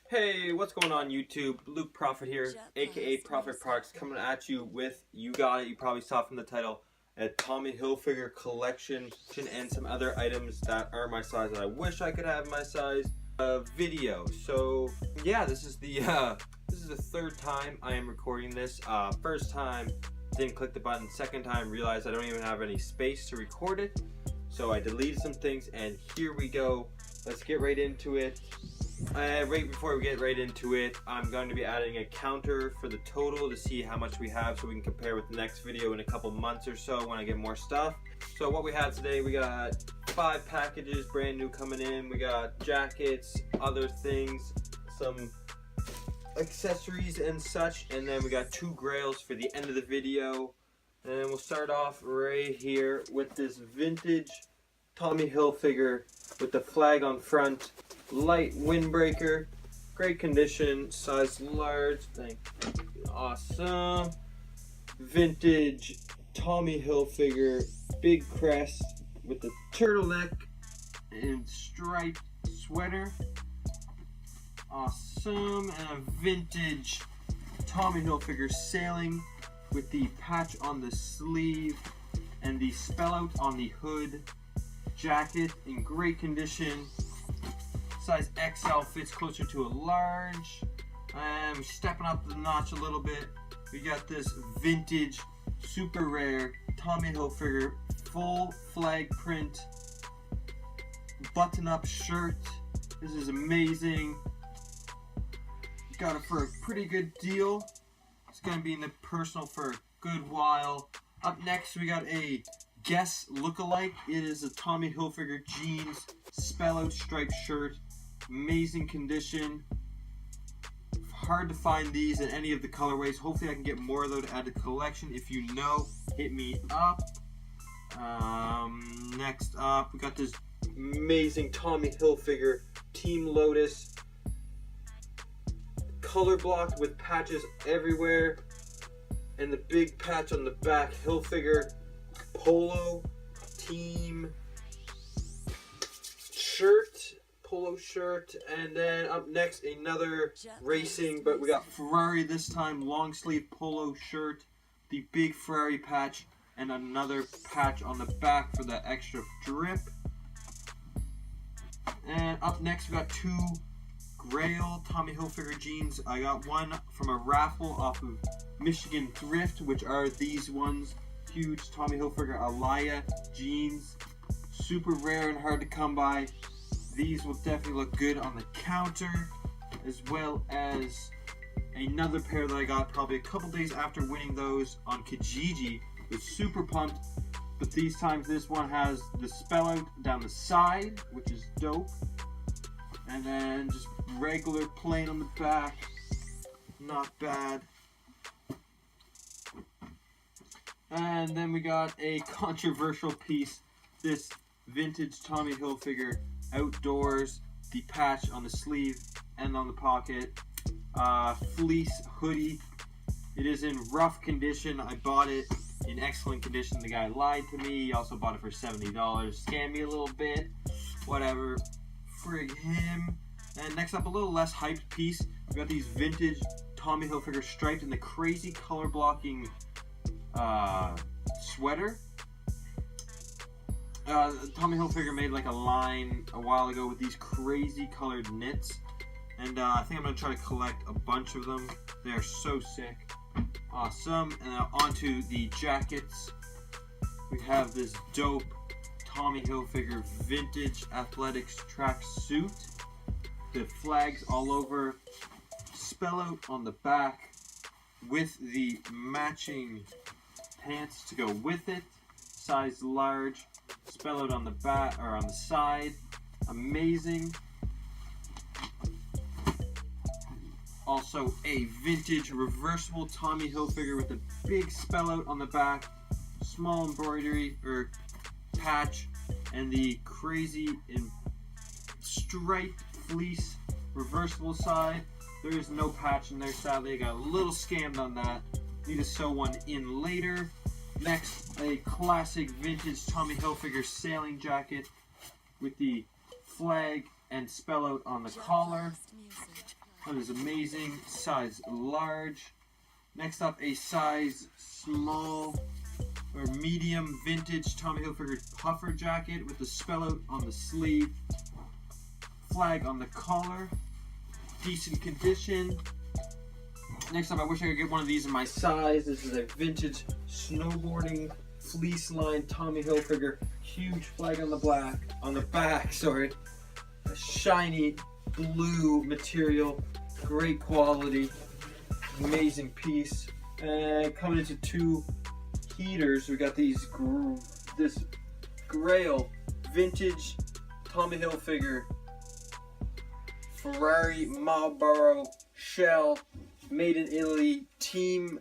Hey, what's going on YouTube? Luke Prophet here, aka Prophet Parks, coming at you with, you got it, you probably saw from the title, a Tommy Hilfiger collection and some other items that are my size that I wish I could have my size video. So yeah, this is the third time I am recording this. First time didn't click the button, second time realized I don't even have any space to record it, so I deleted some things, and here we go. Let's get right into it. Right before we get right into it, I'm going to be adding a counter for the total to see how much we have so we can compare with the next video in a couple months or so when I get more stuff. So what we have today, we got 5 packages brand new coming in. We got jackets, other things, some accessories and such, and then we got 2 grails for the end of the video. And we'll start off right here with this vintage Tommy Hilfiger with the flag on front. Light windbreaker, great condition, size large, awesome. Vintage Tommy Hilfiger big crest with the turtleneck and striped sweater, awesome. And a vintage Tommy Hilfiger sailing with the patch on the sleeve and the spell out on the hood. Jacket in great condition. Size XL fits closer to a large. I'm stepping up the notch a little bit. We got this vintage, super rare Tommy Hilfiger full flag print button-up shirt. This is amazing. Got it for a pretty good deal. It's gonna be in the personal for a good while. Up next, we got a Guess lookalike. It is a Tommy Hilfiger jeans spell-out striped shirt. Amazing condition. Hard to find these in any of the colorways. Hopefully I can get more of those to add to the collection. If you know, hit me up. Next up, we got this amazing Tommy Hilfiger Team Lotus. Color blocked with patches everywhere. And the big patch on the back. Hilfiger Polo Team shirt. Polo shirt. And then up next, another racing, but we got FERRARI this time, long sleeve polo shirt, the big FERRARI patch, and another patch on the back for the extra drip. And up next, we got 2 Grail Tommy Hilfiger jeans. I got one from a raffle off of Michigan Thrift, which are these ones, huge Tommy Hilfiger Alaia jeans, super rare and hard to come by. These will definitely look good on the counter, as well as another pair that I got probably a couple days after winning those on Kijiji. Was super pumped, but these times this one has the spell out down the side, which is dope, and then just regular plain on the back, not bad. And then we got a controversial piece, this vintage Tommy Hilfiger outdoors, the patch on the sleeve and on the pocket, fleece hoodie. It is in rough condition. I bought it in excellent condition. The guy lied to me. He also bought it for $70. Scammed me a little bit. Whatever. Frig him. And next up, a little less hyped piece. We got these vintage Tommy Hilfiger striped in the crazy color blocking sweater. Tommy Hilfiger made like a line a while ago with these crazy colored knits, and I think I'm going to try to collect a bunch of them. They are so sick. Awesome. And now onto the jackets. We have this dope Tommy Hilfiger vintage athletics track suit. The flags all over, spell out on the back with the matching pants to go with it. Size large. Spell out on the back or on the side. Amazing. Also a vintage reversible Tommy Hilfiger with a big spell out on the back, small embroidery or patch, and the crazy striped fleece reversible side. There is no patch in there, sadly. I got a little scammed on that. Need to sew one in later. Next, a classic vintage Tommy Hilfiger sailing jacket with the flag and spell out on the collar. That is amazing. Size large. Next up, a size small or medium vintage Tommy Hilfiger puffer jacket with the spell out on the sleeve, flag on the collar, decent condition. Next up, I wish I could get one of these in my size. This is a vintage snowboarding fleece lined Tommy Hilfiger, huge flag on the back, sorry. A shiny blue material, great quality, amazing piece. And coming into two heaters, we got these this Grail vintage Tommy Hilfiger FERRARI Marlboro shell, made in Italy, team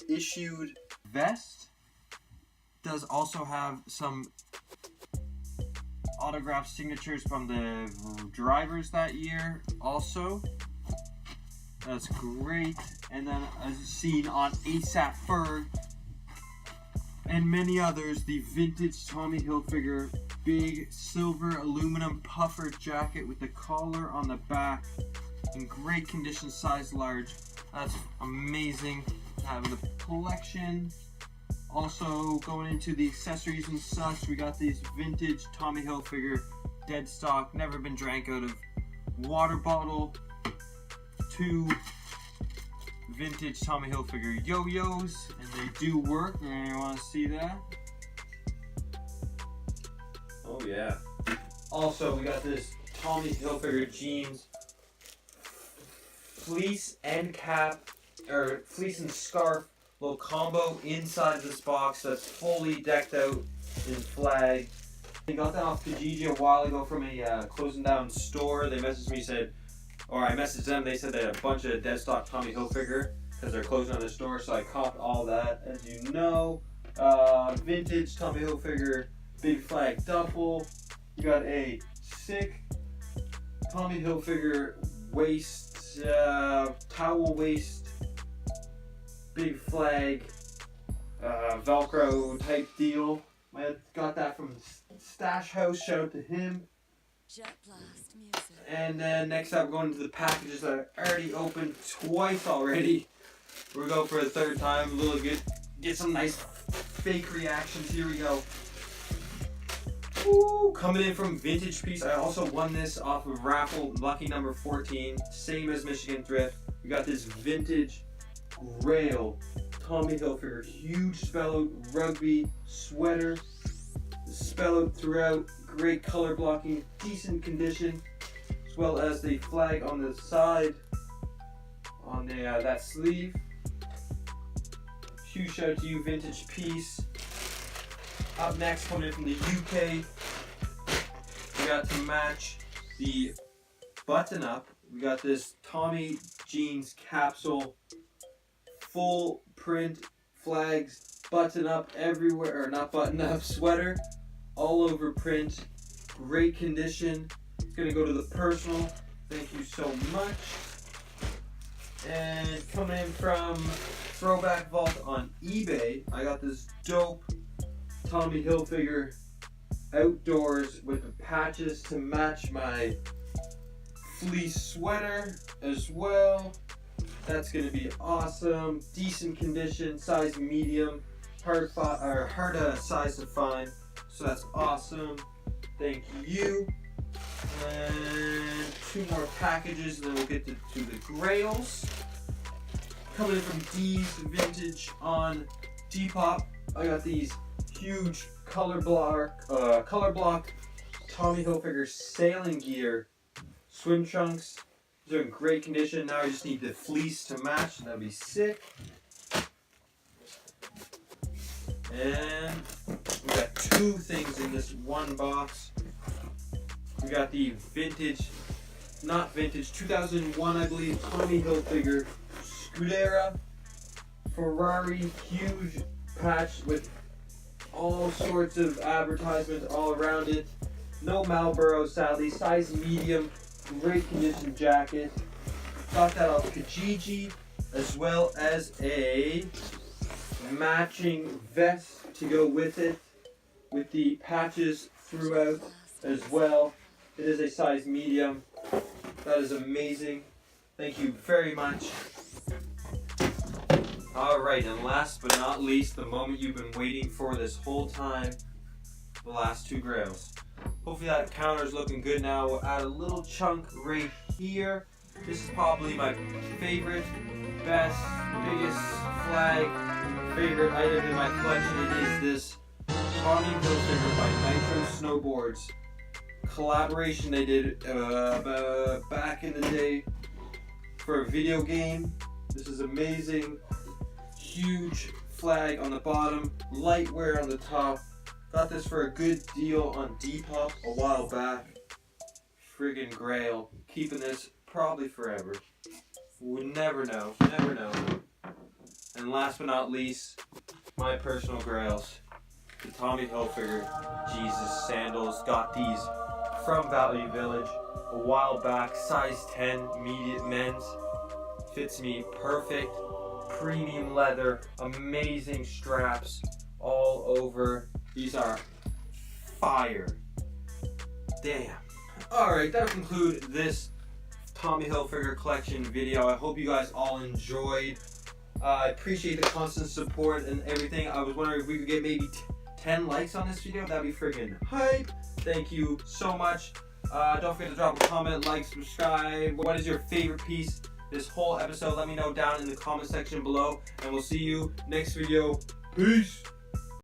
issued vest. Does also have some autographed signatures from the drivers that year also. That's great. And then as seen on ASAP Ferg and many others, the vintage Tommy Hilfiger big silver aluminum puffer jacket with the collar on the back in great condition, size large. That's amazing having the collection. Also going into the accessories and such, we got these vintage Tommy Hilfiger dead stock, never been drank out of water bottle. Two vintage Tommy Hilfiger yo-yos, and they do work. You want to see that? Oh yeah. Also, we got this Tommy Hilfiger jeans fleece and cap, or fleece and scarf little combo inside this box that's fully decked out in flag. I got that off Kijiji a while ago from a closing down store. They messaged me, said, or I messaged them, they said they had a bunch of dead stock Tommy Hilfiger because they're closing down the store, so I copped all that. As you know, vintage Tommy Hilfiger big flag duffel. You got a sick Tommy Hilfiger waist, towel waist, big flag, Velcro type deal. I got that from Stash House, shout out to him. And then next up, we're going into the packages that I already opened twice already. We're going for a third time, a little good, get some nice fake reactions. Here we go. Ooh, coming in from Vintage Piece. I also won this off of raffle, lucky number 14, same as Michigan Thrift. We got this vintage Grail Tommy Hilfiger, huge spell out rugby sweater, spell out throughout, great color blocking, decent condition, as well as the flag on the side on the that sleeve. Huge shout out to you, Vintage Piece. Up next, coming in from the UK, we got to match the button up. We got this Tommy jeans capsule, full print flags, button up everywhere, or not button up, sweater, all over print, great condition. It's gonna go to the personal. Thank you so much. And coming in from Throwback Vault on eBay, I got this dope Tommy Hilfiger outdoors with the patches to match my fleece sweater as well. That's gonna be awesome. Decent condition, size medium, hard size to find. So that's awesome. Thank you. And two more packages, and then we'll get to the Grails. Coming in from D's Vintage on Depop, I got these huge color block Tommy Hilfiger sailing gear swim trunks. These are in great condition. Now I just need the fleece to match. That'd be sick. And we got two things in this one box. We got the vintage, not vintage, 2001 I believe, Tommy Hilfiger Scudera FERRARI, huge patch with all sorts of advertisements all around it. No Marlboro sadly, size medium, great condition jacket. Got that off Kijiji, as well as a matching vest to go with it, with the patches throughout as well. It is a size medium. That is amazing. Thank you very much. Alright, and last but not least, the moment you've been waiting for this whole time, the last two grails. Hopefully that counter's looking good now. We'll add a little chunk right here. This is probably my favorite, best, biggest flag, favorite item in my collection. It is this Tommy Hilfiger by Nitro Snowboards collaboration they did back in the day for a video game. This is amazing. Huge flag on the bottom, light wear on the top. Got this for a good deal on Depop a while back. Friggin' grail. Keeping this probably forever. Would never know, never know. And last but not least, my personal grails. The Tommy Hilfiger Jesus sandals. Got these from Value Village a while back. Size 10 medium men's. Fits me perfect. Premium leather, amazing straps all over. These are fire. Damn. Alright, that'll conclude this Tommy Hilfiger collection video. I hope you guys all enjoyed. I appreciate the constant support and everything. I was wondering if we could get maybe 10 likes on this video. That'd be friggin' hype. Thank you so much. Don't forget to drop a comment, like, subscribe. What is your favorite piece this whole episode? Let me know down in the comment section below, and we'll see you next video. Peace.